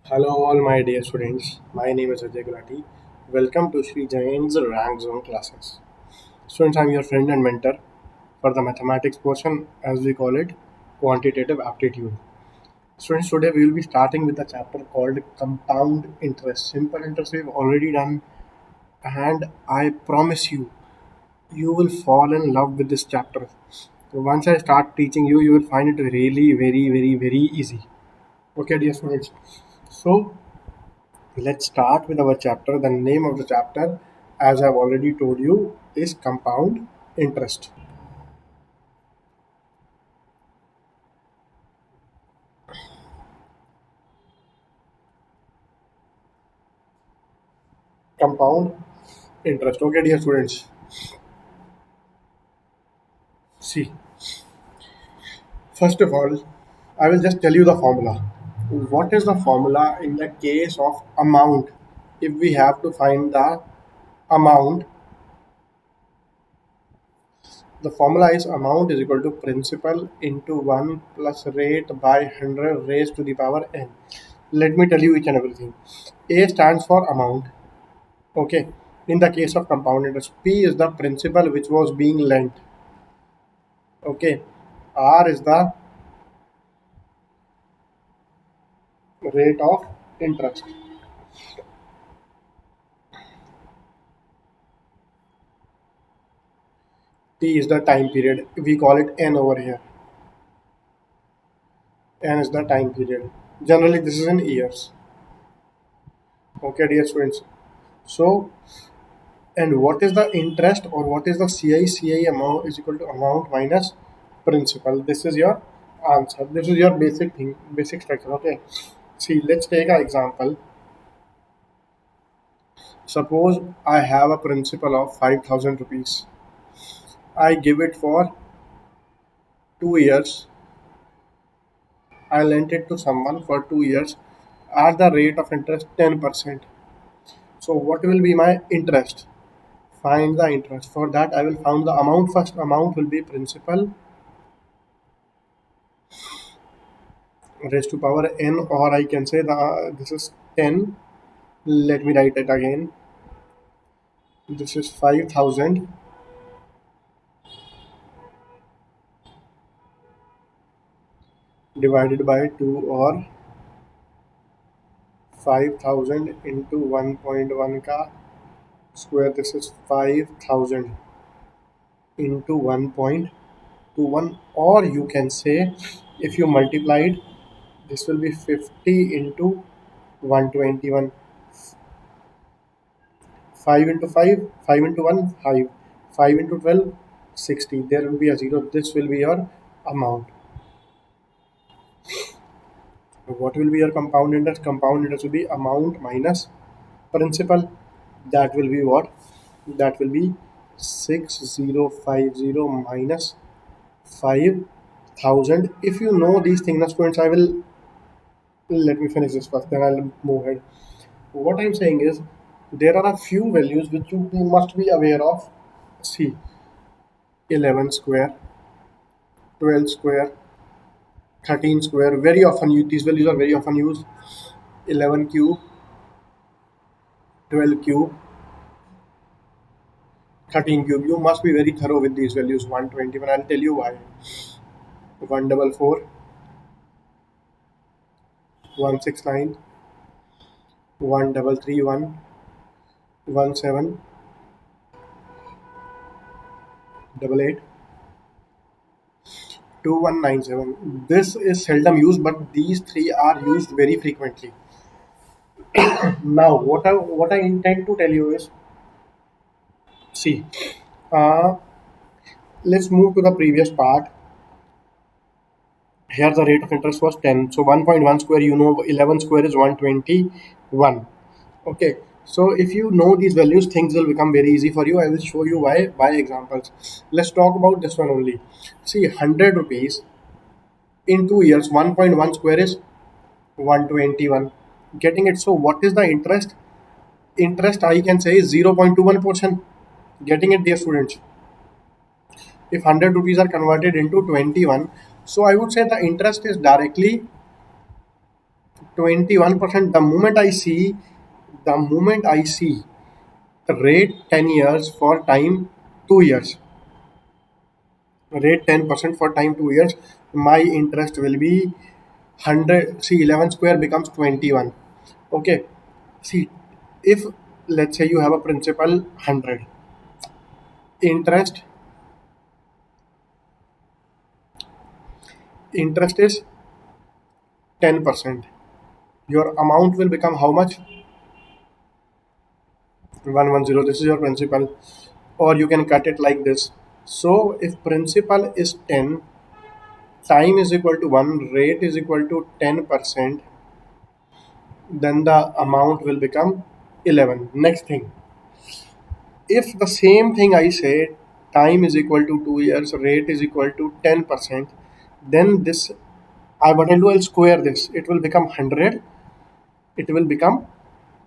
Hello, all my dear students. My name is Ajay Gulati. Welcome to Sri Jain's Rank Zone classes. Students, I'm your friend and mentor for the mathematics portion, as we call it, quantitative aptitude. Students, today we will be starting with a chapter called compound interest. Simple interest we've already done, and I promise you, you will fall in love with this chapter. So once I start teaching you, you will find it really very easy. Okay, dear students. So let's start with our chapter. The name of the chapter, as I've already told you, is compound interest. Compound interest. Okay, dear students. See, first of all, I will just tell you the formula. What is the formula in the case of amount? If we have to find the amount, the formula is amount is equal to principal into 1 plus rate by 100 raised to the power n. Let me tell you each and everything. A stands for amount. Okay. In the case of compound interest, P is the principal which was being lent. Okay. R is the rate of interest. T is the time period. We call it N over here. N is the time period. Generally, this is in years. Okay, dear students. So, and what is the interest or what is the CI? CI amount is equal to amount minus principal. This is your answer. This is your basic thing, basic structure. Okay. See, let's take an example. Suppose I have a principal of 5,000 rupees. I give it for 2 years. I lent it to someone for 2 years at the rate of interest 10%. So what will be my interest? Find the interest. For that I will find the amount first. Amount will be principal raised to power n, or I can say this is 10. Let me write it again. This is 5,000 divided by 2, or 5,000 into 1.1 ka square. This is 5,000 into 1.21, or you can say, if you multiply it, this will be 50 into 121. 5 into 5, 5 into 1, 5, 5 into 12, 60. There will be a 0. This will be your amount. What will be your compound interest? Compound interest will be amount minus principal. That will be what? That will be 6050 minus 5,000. If you know these things, now students, I will let me finish this first, then I'll move ahead. What I'm saying is, there are a few values which you must be aware of. See, 11 square, 12 square, 13 square. Very often, these values are very often used. 11 cube, 12 cube, 13 cube. You must be very thorough with these values. 121. I'll tell you why. 144, 169, 1331, 1788, 2197. This is seldom used, but these three are used very frequently. Now, what I intend to tell you is, see, uh, let's move to the previous part. Here the rate of interest was 10. So 1.1 square, 11 square is 121. Okay. So if you know these values, things will become very easy for you. I will show you why by examples. Let's talk about this one only. See, 100 rupees in 2 years, 1.1 square is 121. Getting it? So what is the interest? Interest, I can say, is 0.21%. Getting it, dear students? If 100 rupees are converted into 21, so I would say the interest is directly 21%. The moment I see the rate 10 years for time 2 years, rate 10% for time 2 years, my interest will be 100. See, 11 square becomes 21. Okay. See, if let's say you have a principal 100, interest interest is 10%, your amount will become how much? 110. This is your principal. Or you can cut it like this. So if principal is 10, time is equal to 1, rate is equal to 10%, then the amount will become 11. Next thing, if the same thing I say, time is equal to 2 years, rate is equal to 10%, then this, what I'll do, I'll square this. It will become 100. It will become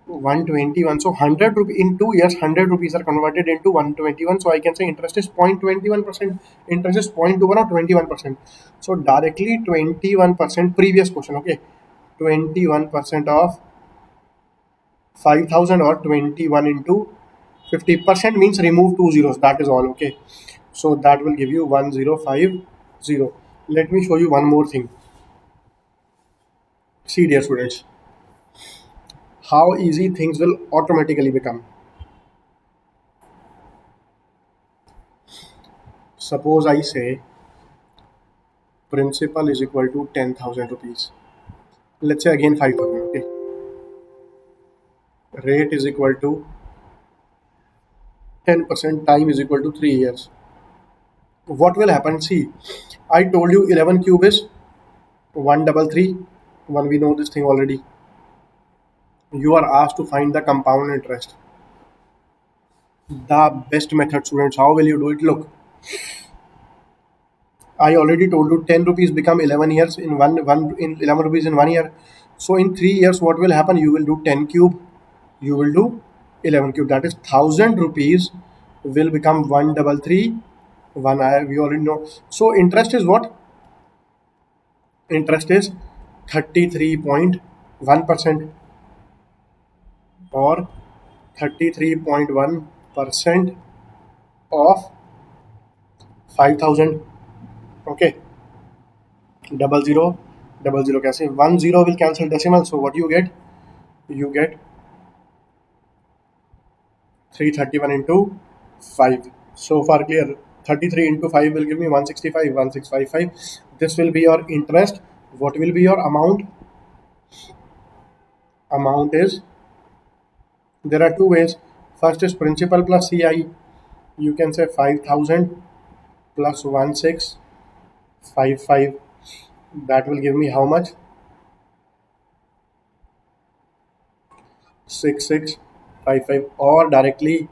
121. So 100 rupee in 2 years, 100 rupees are converted into 121. So I can say interest is 0.21%. Interest is 0.21 or 21%. So directly 21%. Previous question, okay. 21% of 5,000 or 21 into 50% means remove two zeros. That is all, okay. So that will give you 1050. Let me show you one more thing. See, dear students, how easy things will automatically become. Suppose I say principal is equal to 10,000 rupees. Let's say again 5,000, okay. Rate is equal to 10%, time is equal to 3 years. What will happen? See, I told you 11 cube is 133. One, we know this thing already. You are asked to find the compound interest. The best method, students. How will you do it? Look, I already told you 10 rupees become 11 years in one in 11 rupees in 1 year. So in 3 years, what will happen? You will do 10 cube. You will do 11 cube. That is 1,000 rupees will become 133. We already know. So interest is what? Interest is 33.1% or 33.1% of 5,000. Okay. Double zero, double zero. कैसे? 10 will cancel decimal. So what you get? You get 331 into 5. So far clear. 33 into 5 will give me 165, 1655. This will be your interest. What will be your amount? Amount is, there are two ways. First is principal plus CI. You can say 5,000 plus 1655. That will give me how much? 6655. Or directly,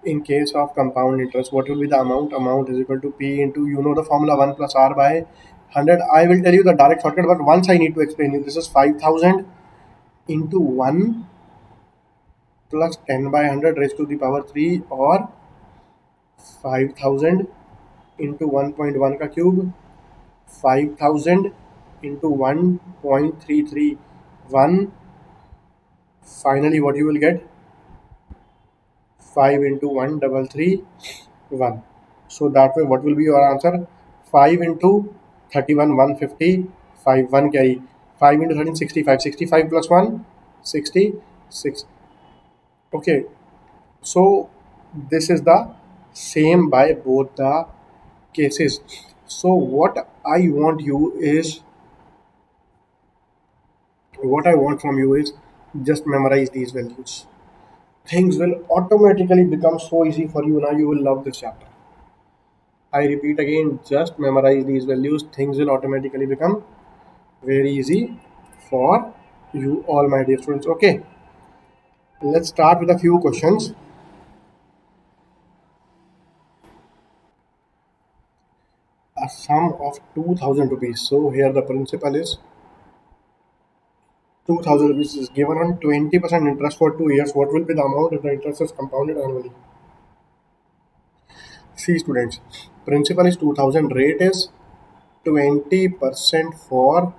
in case of compound interest, what will be the amount? Amount is equal to P into, you know the formula, 1 plus R by 100. I will tell you the direct shortcut, but once I need to explain you. This is 5,000 into 1 plus 10 by 100 raised to the power 3, or 5,000 into 1.1 का cube, 5,000 into 1.331. Finally, what you will get? 5 into 1,331. So that way, what will be your answer? 5 into 31, 150, 5, 1 carry. 5 into 13, 65. 65 plus 1, 66. Okay. So this is the same by both the cases. So what I want from you is just memorize these values. Things will automatically become so easy for you. Now you will love this chapter. I repeat again, just memorize these values. Things will automatically become very easy for you all, my dear students. Okay, let's start with a few questions. A sum of 2,000 rupees. So here the principal is 2,000 rupees is given on 20% interest for 2 years. What will be the amount if the interest is compounded annually? See, students, principal is 2,000, rate is 20% for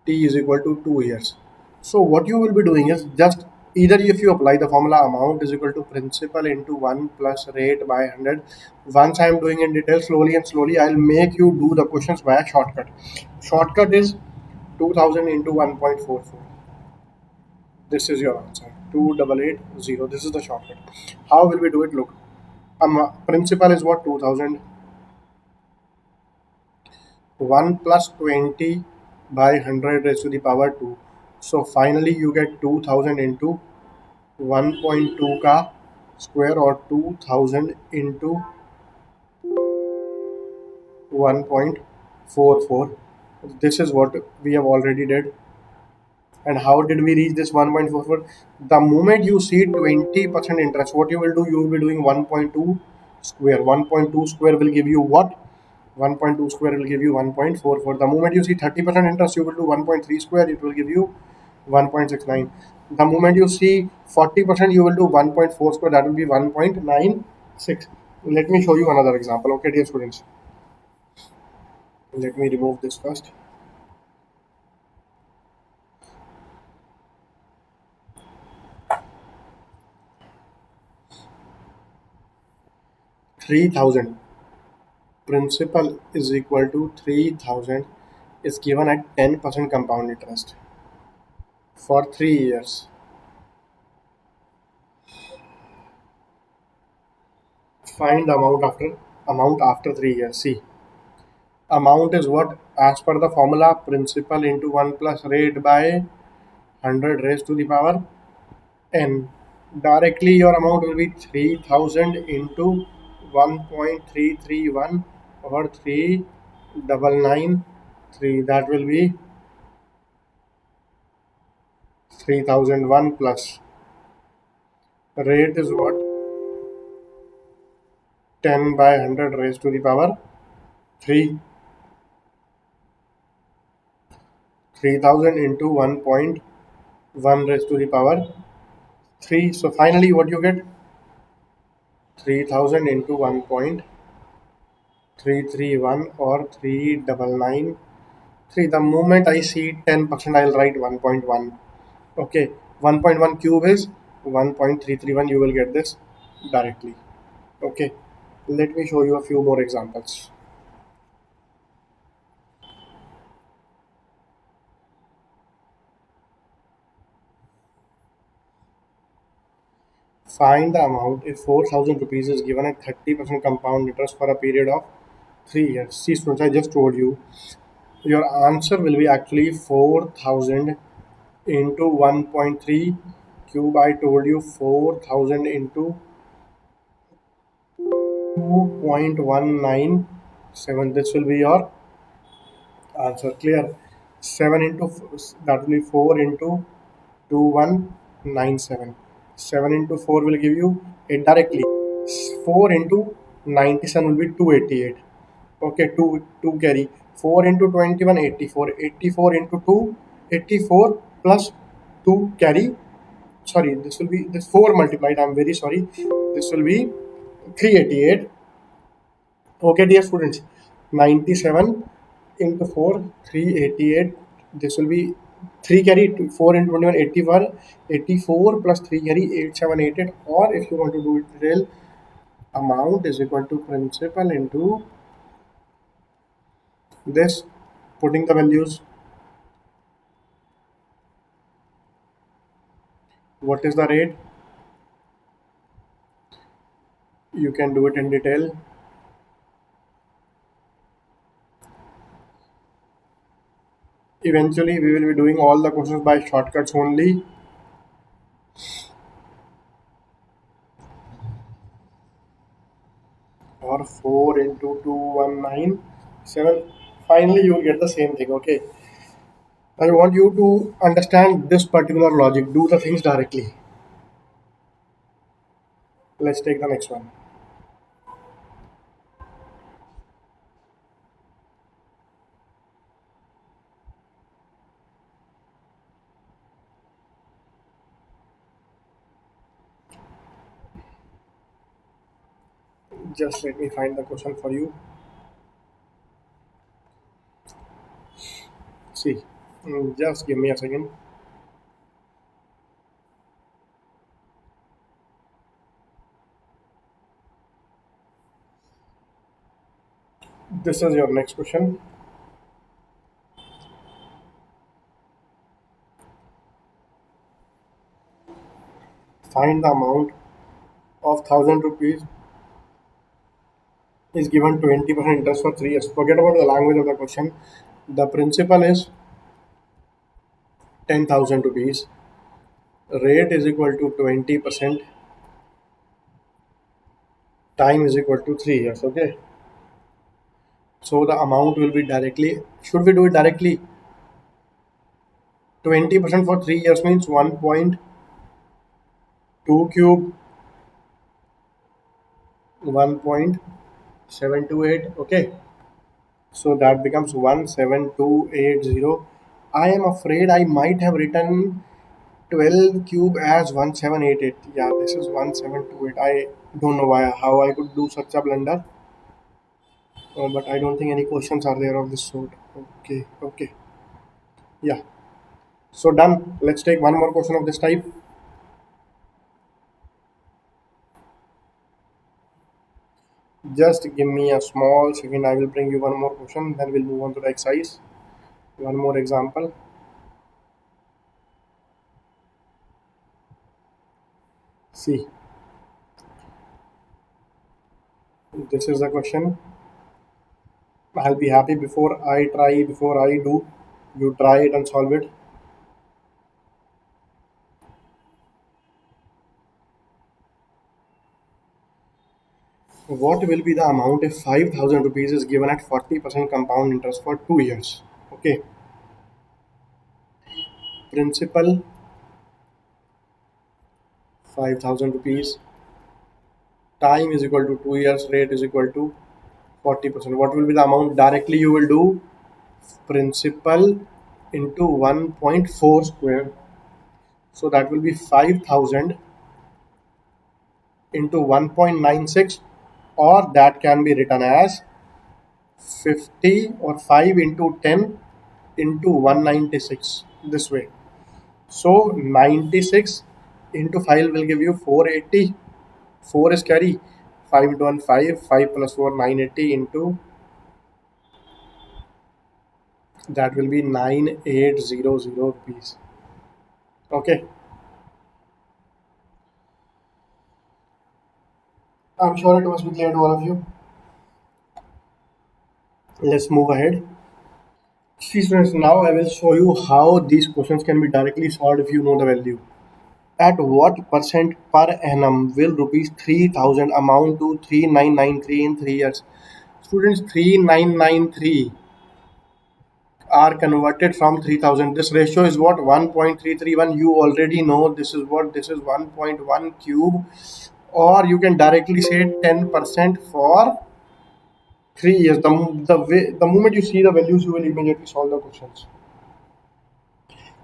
t is equal to 2 years. So what you will be doing is just either if you apply the formula amount is equal to principal into 1 plus rate by 100. Once I am doing in detail slowly and slowly, I'll make you do the questions by a shortcut. Shortcut is 2000 into 1.44. This is your answer. 2880. This is the shortcut. How will we do it? Look, principal is what? 2000. 1 plus 20 by 100 raised to the power 2. So finally you get 2000 into 1.2 ka square or 2000 into 1.44. This is what we have already did. And how did we reach this 1.44? The moment you see 20% interest, what you will do, you will be doing 1.2 square. 1.2 square will give you what? 1.2 square will give you 1.44. The moment you see 30% interest, you will do 1.3 square, it will give you 1.69. The moment you see 40%, you will do 1.4 square, that will be 1.96. Let me show you another example. Okay, dear students, let me remove this first. 3000 principal is equal to 3000 is given at 10% compound interest for 3 years. Find the amount after 3 years. See, amount is what? As per the formula, principal into 1 plus rate by 100 raised to the power n. Directly your amount will be 3000 into 1.331 or 3993. That will be 3001 plus rate is what? 10 by 100 raised to the power 3. 3000 into 1.1 raised to the power 3. So finally what you get? 3000 into 1.331 or 3993. The moment I see 10%, I'll write 1.1. Okay, 1.1 cube is 1.331. You will get this directly. Okay, let me show you a few more examples. Find the amount if 4,000 rupees is given at 30% compound interest for a period of 3 years. See, students, I just told you your answer will be actually 4,000 into 1.3 cube. I told you 4,000 into 2.197. This will be your answer. Clear? 7 into that will be 4 into 2197. 7 into 4 will give you indirectly 4 into 97 will be 288. Okay, 2 carry 4 into 21 84. 84 into 2 84 plus 2 carry. Sorry, this will be this 4 multiplied. I'm very sorry. This will be 388. Okay, dear students, 97 into 4, 388. This will be 3 carry 4 into 21, 81, 84 plus 3 carry 8788. Or if you want to do it real, amount is equal to principal into this, putting the values. What is the rate? You can do it in detail. Eventually, we will be doing all the questions by shortcuts only. Or 4 into 2197. Finally, you will get the same thing. Okay. I want you to understand this particular logic. Do the things directly. Let's take the next one. Just let me find the question for you. See, Just give me a second. This is your next question. Find the amount of 1,000 rupees is given 20% interest for 3 years. Forget about the language of the question. The principal is 10,000 rupees. Rate is equal to 20%. Time is equal to 3 years. Okay. So the amount will be directly. Should we do it directly? 20% for 3 years means 1.2 cube, 1.728. Okay. So that becomes 17280. I am afraid I might have written 12 cube as 1788. Yeah, this is 1728. I don't know why how I could do such a blunder, but I don't think any questions are there of this sort. Okay, okay. Yeah. So done. Let's take one more question of this type. Just give me a small second. I will bring you one more question. Then we'll move on to the exercise. One more example. See, this is the question. I'll be happy before I do. You try it and solve it. What will be the amount if 5,000 rupees is given at 40% compound interest for 2 years? Okay, principal 5,000 rupees, time is equal to 2 years, rate is equal to 40%. What will be the amount? Directly you will do principal into 1.4 square. So that will be 5,000 into 1.96, or that can be written as 50 or 5 into 10 into 196 this way. So 96 into 5 will give you 480. 4 is carry. 5 into 1 5. 5 plus 4 980 into that will be 9800 rupees. Okay. I'm sure it must be clear to all of you. Let's move ahead. See students, now I will show you how these questions can be directly solved if you know the value. At what percent per annum will rupees 3,000 amount to 3993 in 3 years? Students, 3993 are converted from 3,000. This ratio is what? 1.331. You already know this is what? This is 1.1 cube. Or you can directly say 10% for 3 years. The moment you see the values, you will immediately solve the questions.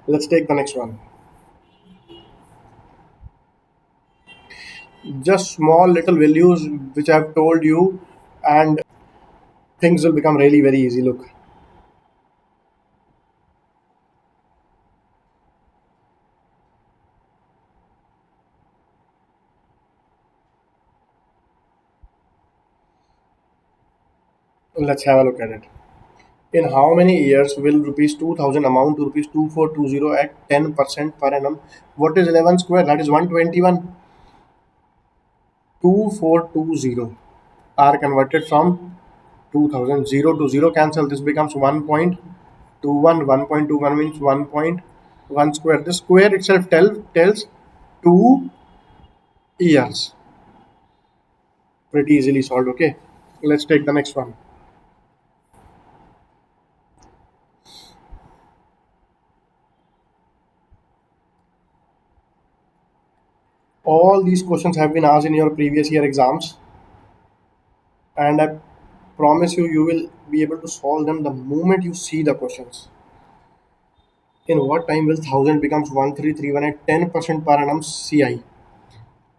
Let's take the next one. Just small little values which I have told you, and things will become really very easy. Look, let's have a look at it. In how many years will rupees 2,000 amount to rupees 2420 at 10% per annum? What is 11 square? That is 121. 2420 are converted from 2,000. 0 to 0 cancel. This becomes 1.21. 1.21 means 1.1 square. The square itself tells 2 years. Pretty easily solved. Okay. Let's take the next one. All these questions have been asked in your previous year exams, and I promise you, you will be able to solve them the moment you see the questions. In what time will 1,000 becomes 1,331 at 10% per annum CI?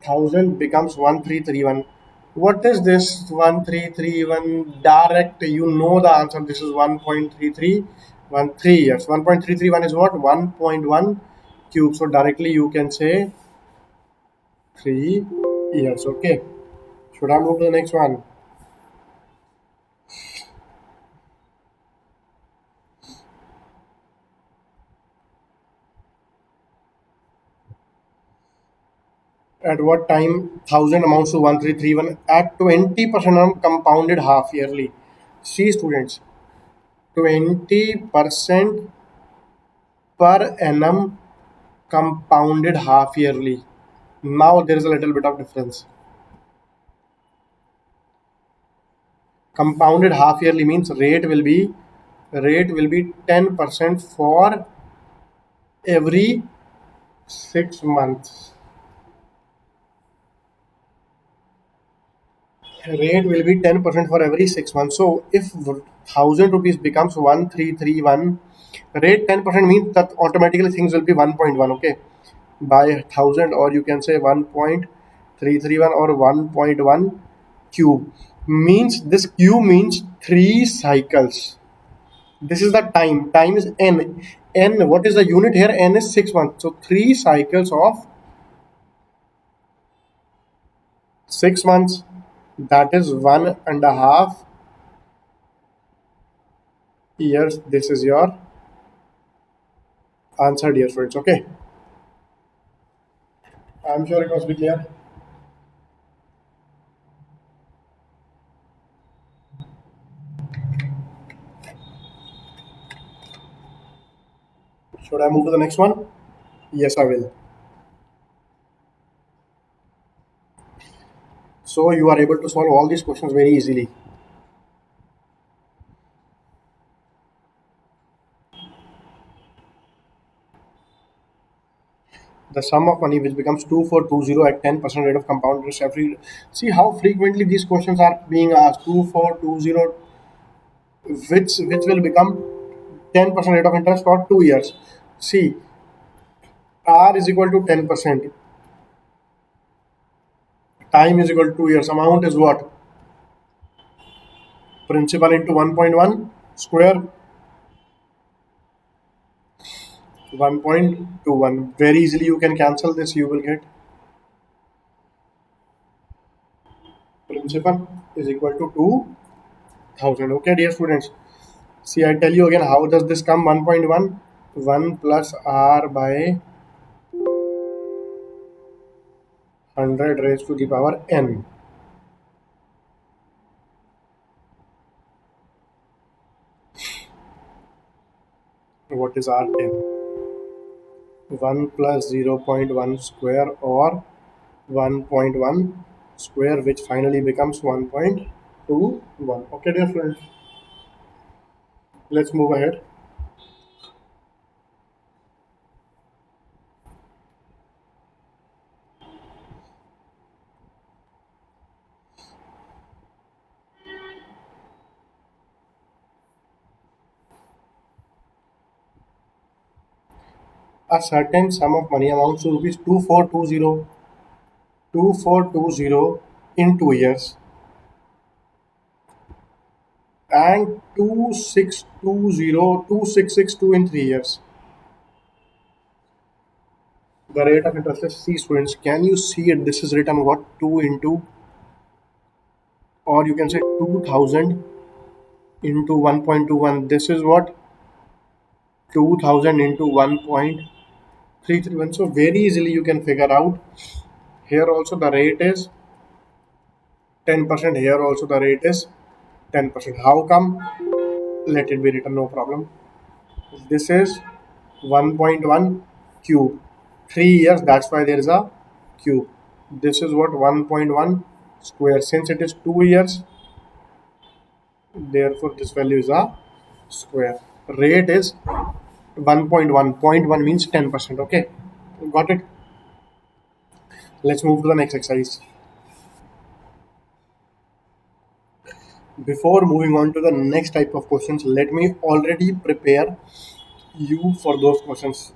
1,000 becomes 1,331. What is this 1,331? Direct, you know the answer. This is 1.33. 3 years. 1.331 is what? 1.1 cube. So directly you can say 3 years. Okay. Should I move to the next one? At what time 1000 amounts to 1331? At 20% on compounded half yearly. See students, 20% per annum compounded half yearly. Now there is a little bit of difference. Compounded half yearly means rate will be 10% for every 6 months. Rate will be 10% for every 6 months. So if 1000 rupees becomes 1331, rate 10% means that automatically things will be 1.1. Okay, by 1000, or you can say 1.331 or 1.1 cube means this cube means 3 cycles. This is the time. Time is n. N. What is the unit here? N is 6 months. So 3 cycles of 6 months. That is 1.5 years. This is your answer, dear friends. Okay. I'm sure it must be clear. Should I move to the next one? Yes, I will. So you are able to solve all these questions very easily. The sum of money which becomes 2420 at 10% rate of compound interest every. See how frequently these questions are being asked. 2420, which will become 10% rate of interest for 2 years. See, R is equal to 10%. Time is equal to 2 years. Amount is what? Principal into 1.1 square, 1.21. Very easily you can cancel this. You will get principal is equal to 2000. Okay, dear students. See, I tell you again, how does this come? 1.1, 1 plus R by 100 raised to the power n. What is R10? 1 plus 0.1 square or 1.1 square, which finally becomes 1.21. Okay, dear friends, let's move ahead. A certain sum of money amounts to rupees 2420 in 2 years and 2662 in 3 years. The rate of interest is C. Students, can you see it? This is written what? 2 into, or you can say 2000 into 1.21. This is what? 2000 into 1.331. So very easily you can figure out. Here also the rate is 10%. Here also the rate is 10%. How come? Let it be written, no problem. This is 1.1 cube. 3 years, that's why there is a cube. This is what? 1.1 square. Since it is 2 years, therefore this value is a square. Rate is 1.1. 0.1 means 10%. Okay, got it? Let's move to the next exercise. Before moving on to the next type of questions, let me already prepare you for those questions.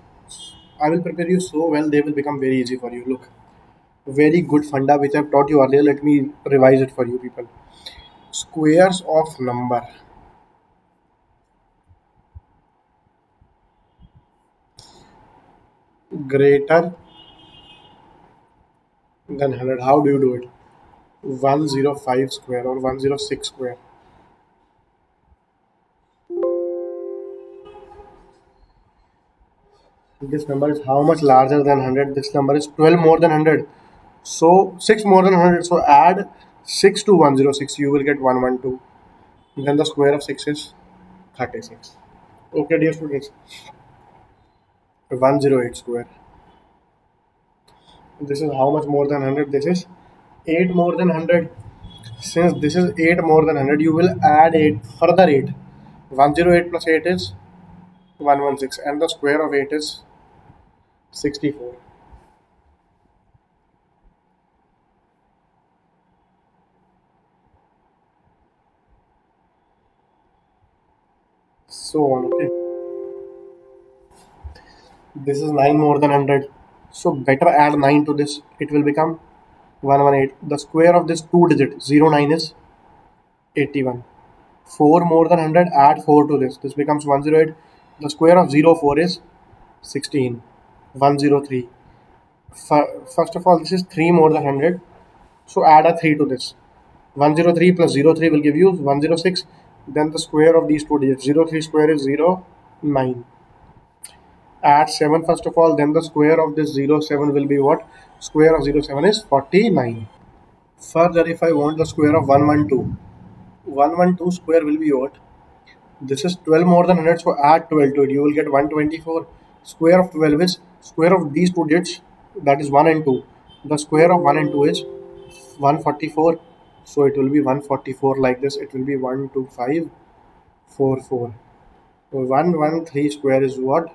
I will prepare you so well, they will become very easy for you. Look, very good funda which I've taught you earlier. Let me revise it for you people. Squares of number. greater than 100. How do you do it? 105 square or 106 square. This number is how much larger than 100? This number is 12 more than 100. So 6 more than 100. So add 6 to 106. You will get 112. Then the square of 6 is 36. Okay, dear students. 108 square. This is how much more than 100? This is 8 more than 100. Since this is 8 more than 100, you will add 8, further 8. 108 plus 8 is 116, and the square of 8 is 64. So on. Okay. This is 9 more than 100. So better add 9 to this. It will become 118. The square of this 2 digit 09 is 81. 4 more than 100, add 4 to this. This becomes 108. The square of 04 is 16. 103. First of all, this is 3 more than 100. So add a 3 to this. 103 plus 03 will give you 106. Then the square of these two digits. 03 square is 09. Add 7 first of all. Then the square of this 07 will be what? Square of 07 is 49. Further, if I want the square of 112. 112 square will be what? This is 12 more than 100, so add 12 to it. You will get 124. Square of 12 is square of these two digits, that is 1 and 2. The square of 1 and 2 is 144. So it will be 144 like this. It will be 12544. So 113 square is what?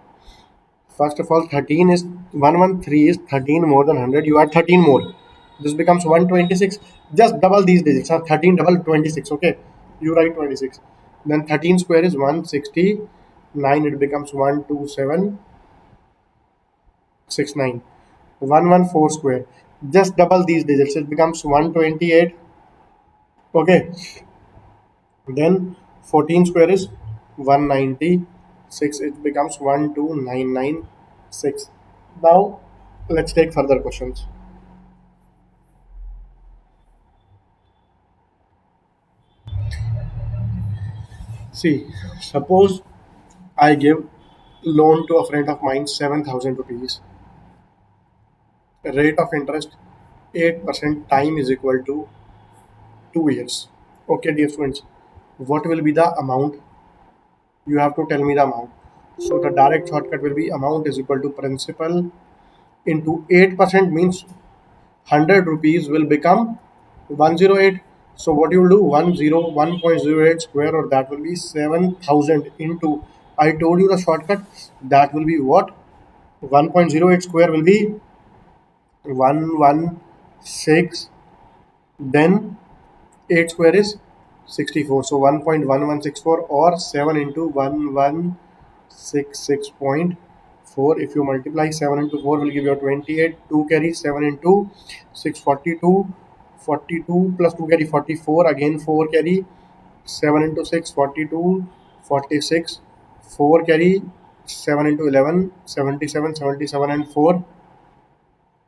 First of all, 13 is 113 is 13 more than 100. You add 13 more. This becomes 126. Just double these digits. 13 double 26. Okay. You write 26. Then 13 square is 169. It becomes 12769. 114 square. Just double these digits. It becomes 128. Okay. Then 14 square is 196. It becomes 12996. Now let's take further questions. See, suppose I give loan to a friend of mine 7,000 rupees. Rate of interest 8%, time is equal to 2 years. Okay, dear friends, what will be the amount? You have to tell me the amount. So the direct shortcut will be amount is equal to principal into 8% means 100 rupees will become 108. So what you will do, 101.08 square, or that will be 7,000 into, I told you the shortcut, that will be what? 1.08 square will be 116, then 8 square is 64. So 1.1164, or 7 into 1166.4. If you multiply 7 into 4 will give you 28. 2 carry 7 into 6 42. 42 plus 2 carry 44. Again 4 carry 7 into 6 42. 46. 4 carry 7 into 11 77. 77 and 4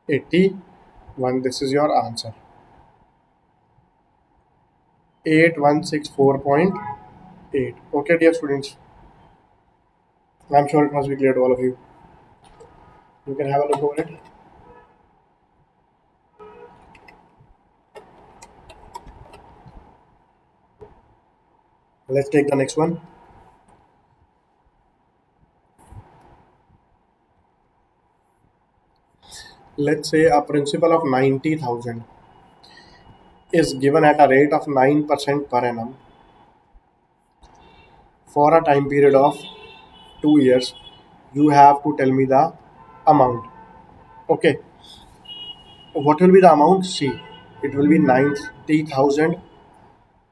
81. This is your answer. 8164.8. Okay, dear students. I'm sure it must be clear to all of you. You can have a look over it. Let's take the next one. Let's say a principal of 90,000 is given at a rate of 9% per annum for a time period of 2 years. You have to tell me the amount. Okay, what will be the amount? See, it will be 90,000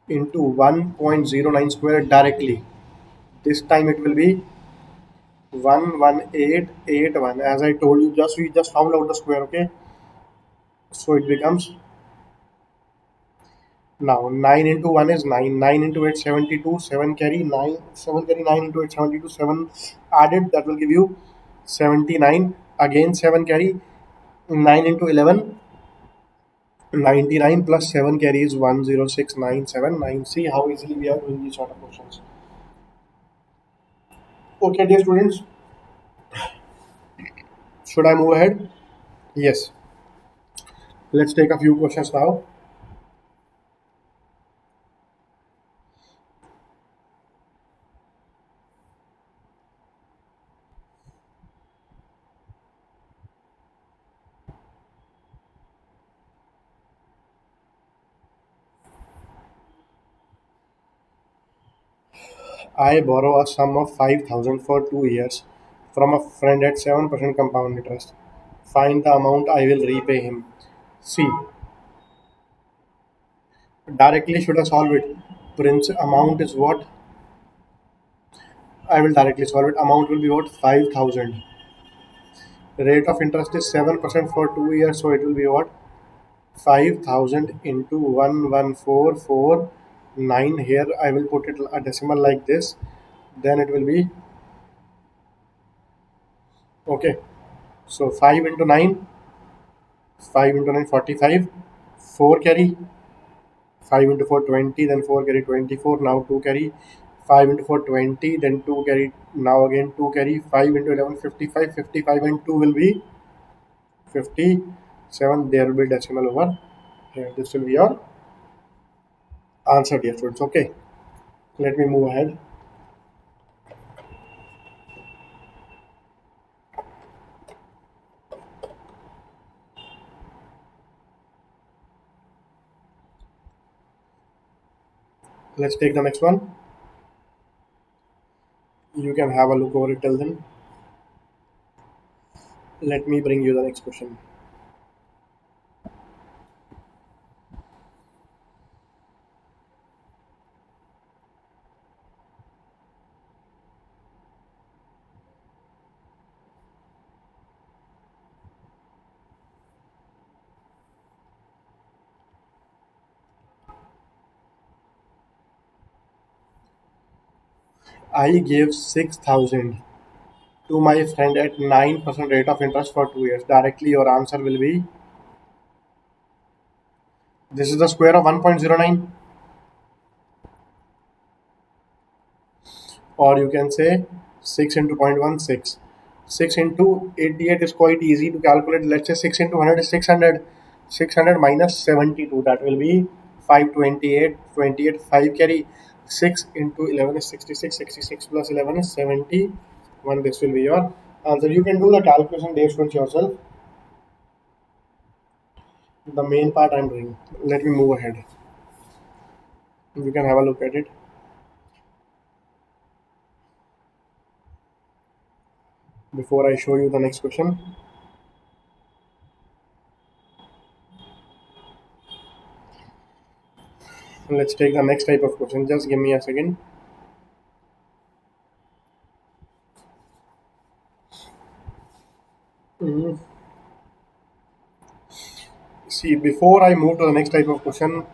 into 1.09 square directly. This time it will be 11881. As I told you, we just found out the square. Okay, so it becomes, now 9 into 1 is 9. 9 into 8 72. 7 carry 9. 7 carry 9 into 8 72. 7 added, that will give you 79. Again 7 carry. 9 into 11, 99 plus 7 carry is 106,979. See how easily we are doing these sort of questions. Okay, dear students, should I move ahead? Yes. Let's take a few questions now. I borrow a sum of 5,000 for 2 years from a friend at 7% compound interest. Find the amount I will repay him. See, directly should I solve it? Prince amount is what? I will directly solve it. Amount will be what? 5,000. Rate of interest is 7% for 2 years, so it will be what? 5,000 into 11449. Here I will put it a decimal like this. Then it will be okay. So 5 into 9, 5 into 9, 45. 4 carry, 5 into 4, 20, then 4 carry 24, now 2 carry, 5 into 4, 20, then 2 carry, now again 2 carry, 5 into 11, 55, 55 and 2 will be 57. There will be decimal over here. This will be your answer, dear students. Okay, let me move ahead. Let's take the next one. You can have a look over it till then. Let me bring you the next question. I gave 6,000 to my friend at 9% rate of interest for 2 years. Directly, your answer will be this is the square of 1.09, or you can say 6 into 0.16. 6 into 88 is quite easy to calculate. Let's say 6 into 100 is 600. 600 minus 72, that will be 528. 28, 5 carry. 6 into 11 is 66. 66 plus 11 is 71. This will be your answer. You can do the calculation based on yourself. The main part I'm doing. Let me move ahead. You can have a look at it. Before I show you the next question, let's take the next type of question. Just give me a second. Mm. See, before I move to the next type of question,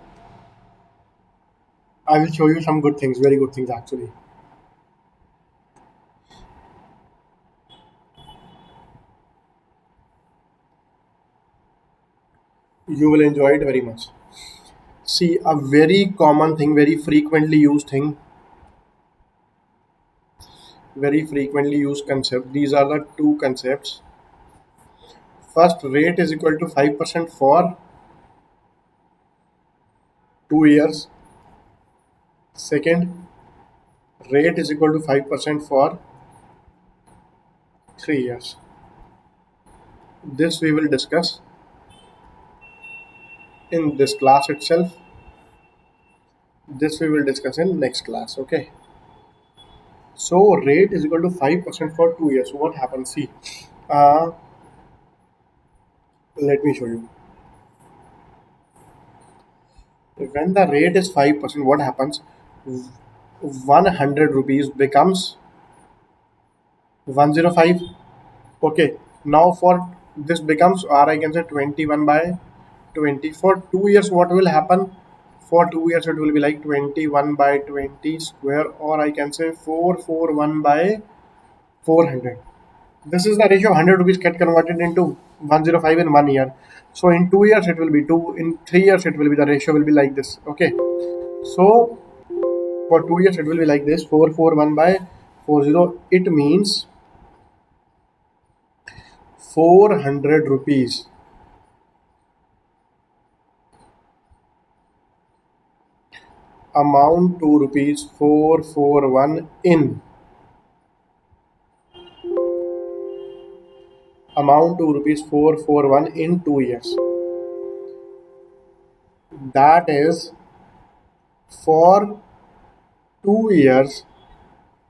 I will show you some good things, very good things actually. You will enjoy it very much. See, a very common thing, very frequently used concept. These are the two concepts. First, rate is equal to 5% for 2 years. Second, rate is equal to 5% for 3 years. This we will discuss in this class itself. This we will discuss in next class. Okay. So rate is equal to 5% for 2 years. What happens? See, uh, let me show you. When the rate is 5%, what happens? 100 rupees becomes 105. Okay. Now for this becomes, or I can say 21 by 20. For 2 years, what will happen? For 2 years, it will be like 21 by 20 square, or I can say 441 by 400. This is the ratio of 100 rupees get converted into 105 in 1 year. So in 2 years it will be 2. In 3 years it will be, the ratio will be like this. Okay. So for 2 years it will be like this, 441 by 40. It means 400 rupees amount to rupees 441 in amount to rupees 441 in 2 years. That is for 2 years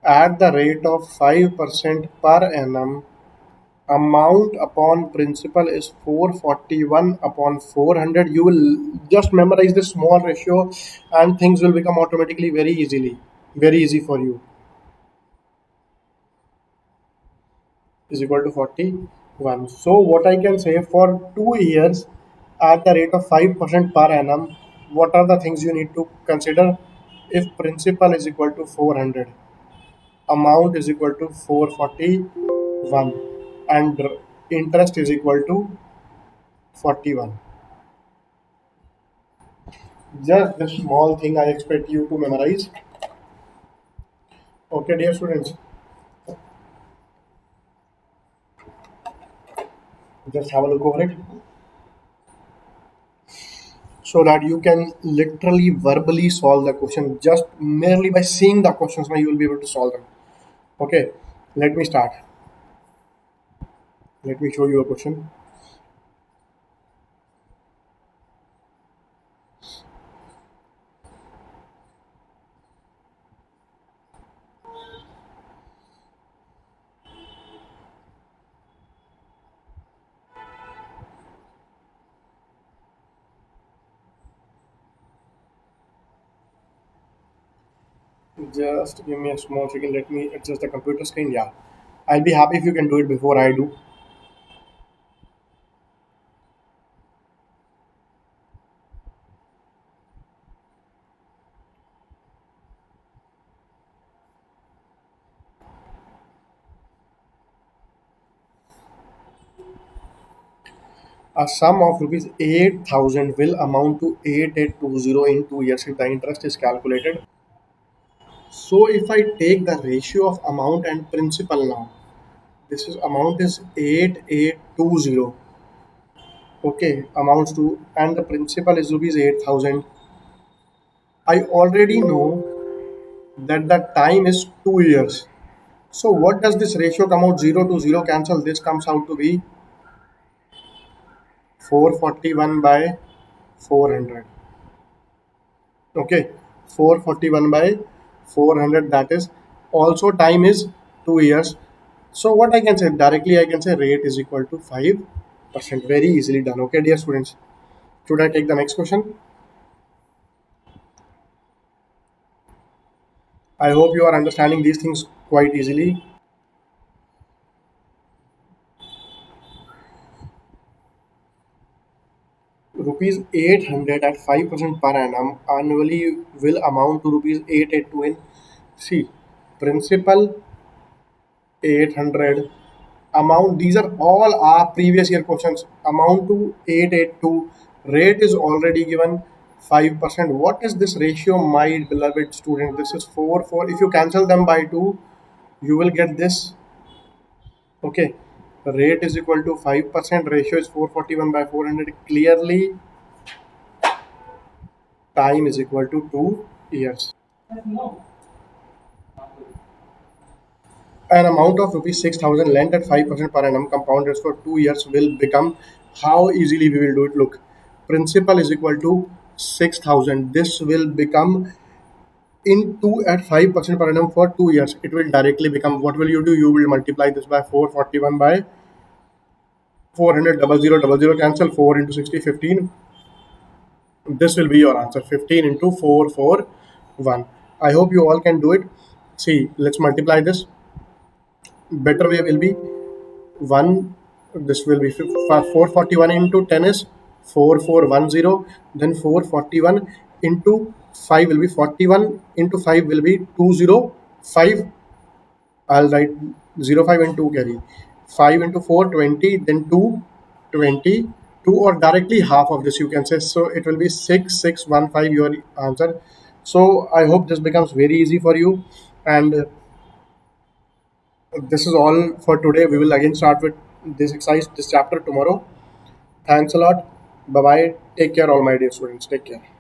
at the rate of 5% per annum. Amount upon principal is 441 upon 400. You will just memorize this small ratio and things will become automatically very easy for you. Is equal to 41. So what I can say, for 2 years at the rate of 5% per annum, what are the things you need to consider? If principal is equal to 400, amount is equal to 441, and interest is equal to 41. Just this small thing I expect you to memorize. Okay, dear students, just have a look over it so that you can literally verbally solve the question. Just merely by seeing the questions now you will be able to solve them. Okay, let me start. Let me show you a question. Just give me a small second. Let me adjust the computer screen. Yeah, I'll be happy if you can do it before I do. A sum of rupees 8,000 will amount to 8820 in 2 years if the interest is calculated. So if I take the ratio of amount and principal now, this is amount is 8820. Okay, amounts to, and the principal is rupees 8,000. I already know that the time is 2 years. So what does this ratio come out? 0 to 0 cancel. This comes out to be 441 by 400. Okay, 441 by 400. That is also time is 2 years. So what I can say directly, I can say rate is equal to 5%. Very easily done. Okay, dear students. Should I take the next question? I hope you are understanding these things quite easily. Rupees 800 at 5% per annum annually will amount to rupees 882 in C. Principal 800, amount, these are all our previous year questions. Amount to 882, rate is already given 5%. What is this ratio, my beloved student? This is 4. If you cancel them by 2, you will get this. Okay, rate is equal to 5%, ratio is 441 by 400. Clearly time is equal to 2 years. An amount of rupees 6,000 lent at 5% per annum compounded for 2 years will become, how easily we will do it. Look, principal is equal to 6,000. This will become into at 5% per annum for 2 years. It will directly become, what will you do? You will multiply this by 441 by 400, double zero, double zero cancel, 4 into 60, 15. This will be your answer, 15 into 441. I hope you all can do it. See, let's multiply this. Better way will be 1, this will be 441 into 10 is 4410, then 441 into 5 will be 41 into 5 will be 205. I'll write 05 and 2 carry 5 into 4, 20, then 2, 20, 2, or directly half of this you can say. So it will be 6, 6, 1, 5, your answer. So I hope this becomes very easy for you. And this is all for today. We will again start with this exercise, this chapter tomorrow. Thanks a lot. Bye bye. Take care, all my dear students. Take care.